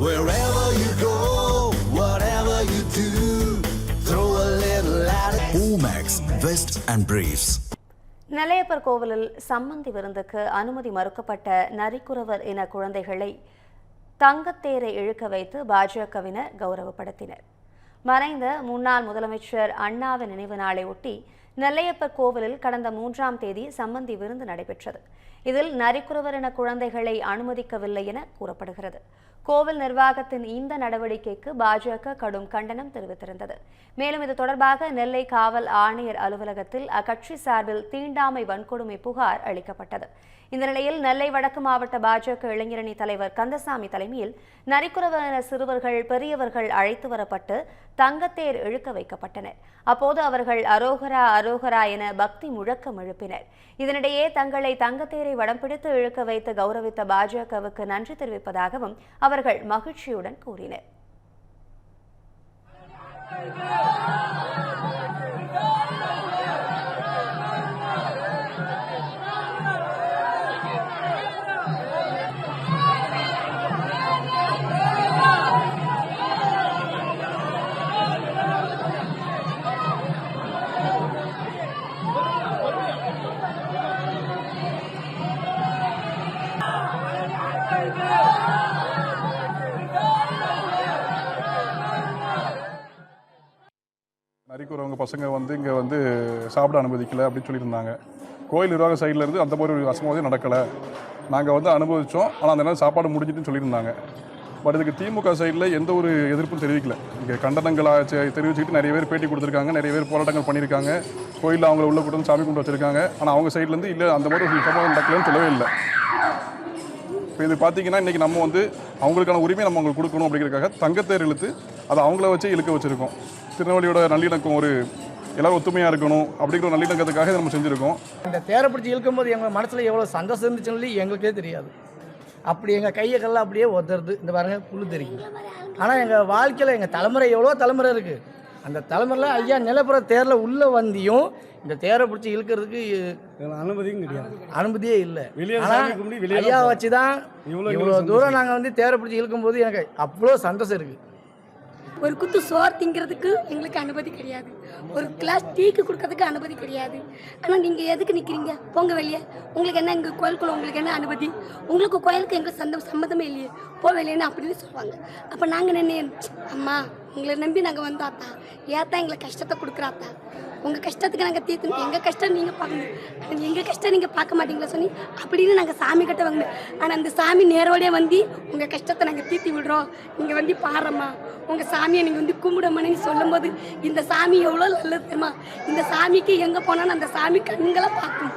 Wherever you go, whatever you do, throw a little at it. Omax, Vest and Briefs. Nellaiappar கோவிலில் சம்மந்தி விருந்துக்கு அனுமதி மறுக்கப்பட்ட நரிக்குறவர் இன குழந்தைகளை தங்கத்தேரை இழுக்க வைத்து பாஜகவினர் கௌரவப்படுத்தினர். மறைந்த முன்னாள் முதலமைச்சர் அண்ணாவின் நினைவு நாளை ஒட்டி நெல்லையப்பர் கோவிலில் கடந்த 3ஆம் தேதி சம்மந்தி விருந்து நடைபெற்றது. இதில் நரிக்குறவர் இன குழந்தைகளை அனுமதிக்கவில்லை என கூறப்படுகிறது. கோவில் நிர்வாகத்தின் இந்த நடவடிக்கைக்கு பாஜக கடும் கண்டனம் தெரிவித்திருந்தது. மேலும் இது தொடர்பாக நெல்லை காவல் ஆணையர் அலுவலகத்தில் அக்கட்சி சார்பில் தீண்டாமை வன்கொடுமை புகார் அளிக்கப்பட்டது. இந்த நிலையில் நெல்லை வடக்கு மாவட்ட பாஜக இளைஞரணி தலைவர் கந்தசாமி தலைமையில் நரிக்குறவர் சிறுவர்கள் பெரியவர்கள் அழைத்து வரப்பட்டு தங்கத்தேர் இழுக்க வைக்கப்பட்டனர். அப்போது அவர்கள் அரோகரா அரோகரா என பக்தி முழக்கம் எழுப்பினர். இதனிடையே தங்களை தங்கத்தேரை வடம் பிடித்து இழுக்க வைத்து கௌரவித்த பாஜகவுக்கு நன்றி தெரிவிப்பதாகவும் அவர்கள் மகிழ்ச்சியுடன் கூறினர். நரிக்குறவங்க பசங்க இங்கே சாப்பிட அனுமதிக்கலை அப்படின்னு சொல்லியிருந்தாங்க. கோயில் நிர்வாக சைட்லேருந்து அந்த மாதிரி ஒரு அசம்பாவிதம் நடக்கலை. நாங்கள் அனுபவித்தோம். ஆனால் அந்த நேரம் சாப்பாடு முடிஞ்சிட்டுன்னு சொல்லியிருந்தாங்க. பட் இதுக்கு திமுக சைடில் எந்த ஒரு எதிர்ப்பும் தெரிவிக்கல. இங்கே கண்டனங்களாக தெரிவிச்சுக்கிட்டு நிறைய பேர் பேட்டி கொடுத்துருக்காங்க, நிறைய பேர் போராட்டங்கள் பண்ணியிருக்காங்க. கோயிலில் அவங்கள உள்ள கூட்டம் சாமி கொண்டு வச்சுருக்காங்க. ஆனால் அவங்க சைட்லேருந்து இல்லை அந்த மாதிரி ஒரு சம்பவம் நடக்கலன்னு சொல்லவே இல்லை. இப்போ இது பார்த்தீங்கன்னா இன்றைக்கி நம்ம அவங்களுக்கான உரிமை நம்ம அவங்களுக்கு கொடுக்கணும் அப்படிங்கிறதுக்காக தங்கத்தேர் இழுத்து அதை அவங்கள வச்சு இழுக்க வச்சுருக்கோம். திருநெல்வேலியோட நல்லிணக்கம் எல்லாரும் ஒத்துமையாக இருக்கணும் அப்படிங்கிற நல்லிணக்கத்துக்காக நம்ம செஞ்சுருக்கோம். இந்த தேரை பிடிச்சி இழுக்கும்போது எங்கள் மனசில் எவ்வளோ சந்தோஷம் இருந்துச்சுன்னு சொல்லி எங்களுக்கே தெரியாது. அப்படி எங்கள் கையெல்லாம் அப்படியே ஒத்துறது இந்த பாருங்க புல்லு தெரியும். ஆனால் எங்கள் வாழ்க்கையில் எங்கள் தலைமுறை எவ்வளோ தலைமுறை இருக்குது. அந்த தலைமுறையில் ஐயா நிலப்புற தேரில் உள்ளே வந்தியும் இந்த தேரை பிடிச்சி இழுக்கிறதுக்கு அனுமதியும் கிடையாது, அனுமதியே இல்லை. ஐயா வச்சு தான் இவ்வளோ தூரம் நாங்கள் தேரை பிடிச்சி இழுக்கும்போது எனக்கு அவ்வளோ சந்தோஷம் இருக்குது. ஒரு குத்து சோறு திங்கிறதுக்கு எங்களுக்கு அனுமதி கிடையாது, ஒரு கிளாஸ் டீக்கு கொடுக்கறதுக்கு அனுமதி கிடையாது. ஆனால் நீங்கள் எதுக்கு நிற்கிறீங்க, போங்க வெளியே, உங்களுக்கு என்ன எங்கள் கோயிலுக்குள்ள உங்களுக்கு என்ன அனுமதி, உங்களுக்கு கோயிலுக்கு எங்களுக்கு சம்மந்தமே இல்லையே, போ வெளியேன்னு அப்படின்னு சொல்லுவாங்க. அப்போ நாங்கள் நின்று அம்மா உங்களை நம்பி நாங்கள் வந்தாத்தா, ஏத்தா எங்களை கஷ்டத்தை கொடுக்குறாத்தா, உங்கள் கஷ்டத்துக்கு நாங்கள் தீர்த்து எங்கள் கஷ்டம் நீங்கள் பார்க்கணும், ஆனால் எங்கள் கஷ்டம் நீங்கள் பார்க்க மாட்டீங்களா சொல்லி அப்படின்னு நாங்கள் சாமி கிட்ட வாங்கினோம். ஆனால் அந்த சாமி நேரோடையே உங்கள் கஷ்டத்தை நாங்கள் தீர்த்தி விடுறோம், நீங்கள் பாரும்மா உங்கள் சாமியை நீங்கள் கும்பிடமானு சொல்லும்போது இந்த சாமி எவ்வளோ நல்லது தெரியுமா. இந்த சாமிக்கு எங்கே போனாலும் அந்த சாமி கண்களை பார்க்கும்.